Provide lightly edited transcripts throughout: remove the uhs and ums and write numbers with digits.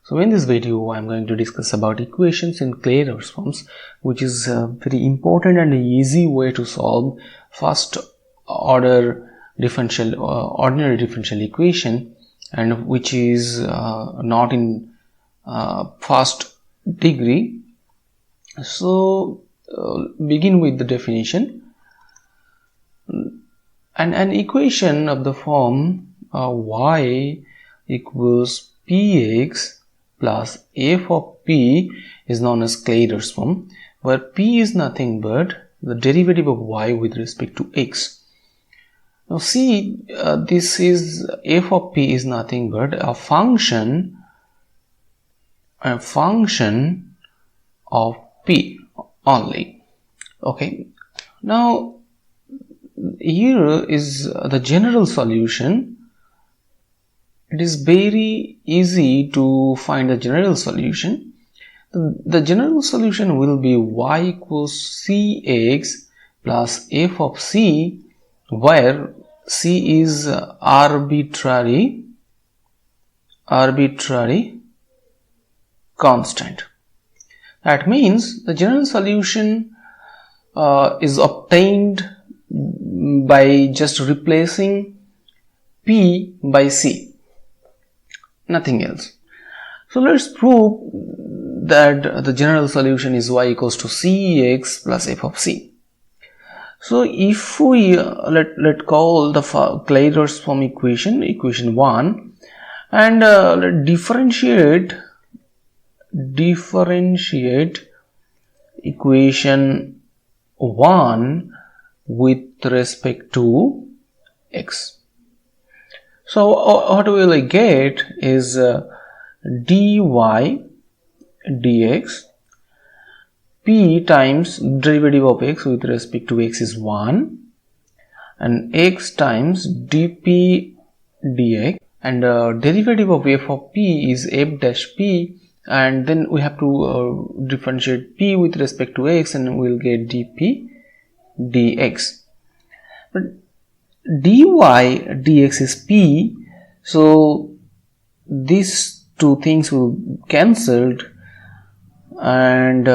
So in this video I am going to discuss about equations in Clairaut's forms, which is a very important and easy way to solve first order differential ordinary differential equation, and which is not in first degree. So begin with the definition. And an equation of the form y equals px plus f of p is known as Clairaut's form, where p is nothing but the derivative of y with respect to x. Now see, this is f of p is nothing but a function of p only. Okay, now here is the general solution. It is very easy to find the general solution. The general solution will be y equals cx plus f of c, where c is arbitrary constant. That means the general solution is obtained by just replacing p by c, nothing else. So let's prove that the general solution is y equals to cx plus f of c. So if we let call the Clairaut's form equation 1, and let differentiate equation 1 with respect to x. So what we will get is dy dx, p times derivative of x with respect to x is 1, and x times dp dx, and derivative of f of p is f dash p, and then we have to differentiate p with respect to x, and we will get dp dx. But dy dx is p, so these two things will cancelled, and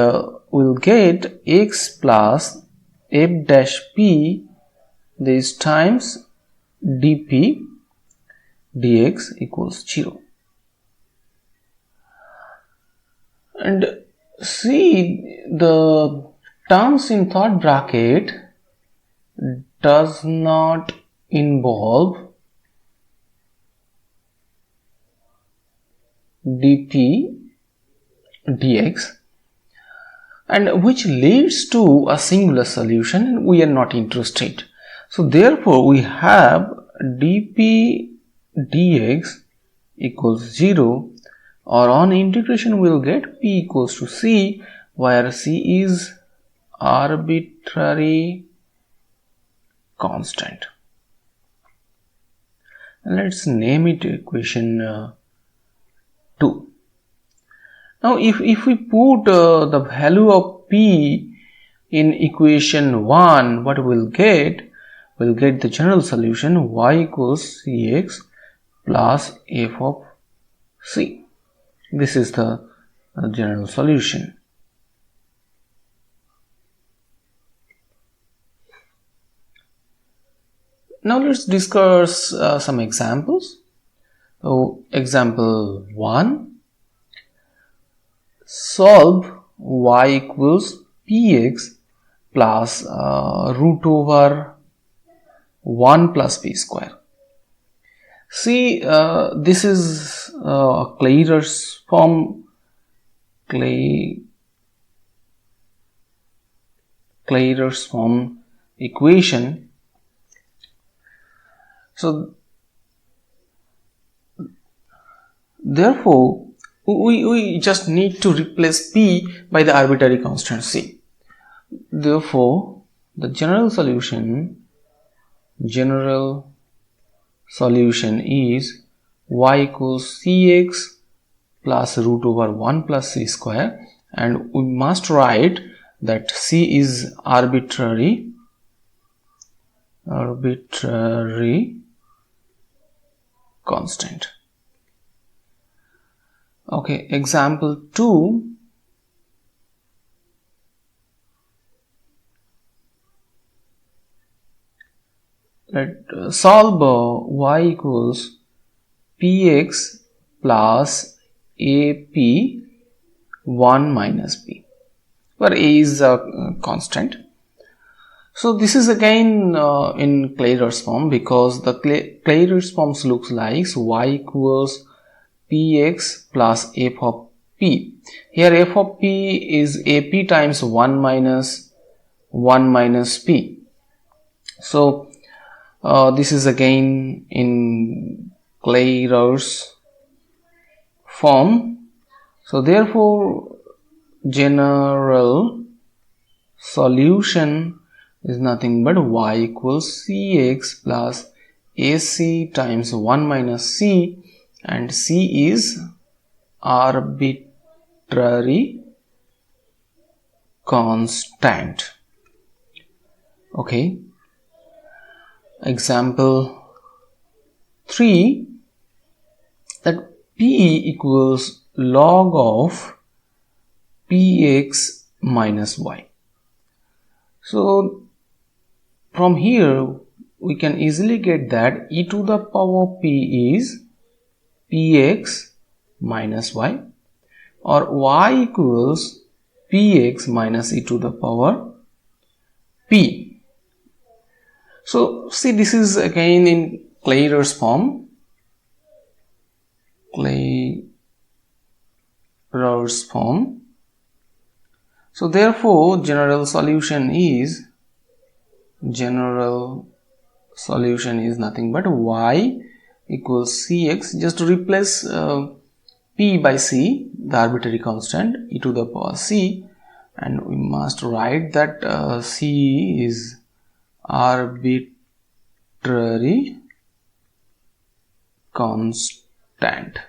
we'll get x plus f dash p this times dp dx equals 0. And see, the terms in third bracket does not involve dp dx, and which leads to a singular solution, and we are not interested. So therefore we have dp dx equals 0, or on integration we will get p equals to c, where c is arbitrary constant. And let's name it equation 2. Now if we put the value of p in equation 1, what we'll get? We'll get the general solution y equals cx plus f of c. This is the general solution. Now let's discuss some examples. So example 1, solve y equals px plus root over 1 plus p square. See, this is Clairaut's form, Clairaut's form equation. So therefore we just need to replace p by the arbitrary constant c. Therefore the general solution is y equals cx plus root over 1 plus c square, and we must write that c is arbitrary constant. Okay, example 2. Solve y equals px plus ap 1 minus p, where a is a constant. So this is again in Clairaut's form, because the Clairaut's form looks like y equals px plus f of p. Here f of p is ap times 1 minus p. So this is again in Clairaut's form. So therefore general solution is nothing but y equals cx plus ac times 1 minus c, and c is arbitrary constant. Okay, example 3, that p equals log of px minus y. So from here we can easily get that e to the power p is px minus y, or y equals px minus e to the power p. So see, this is again in Clairaut's form. So therefore general solution is nothing but y equals cx. Just to replace p by c, the arbitrary constant, e to the power c, and we must write that c is arbitrary constant.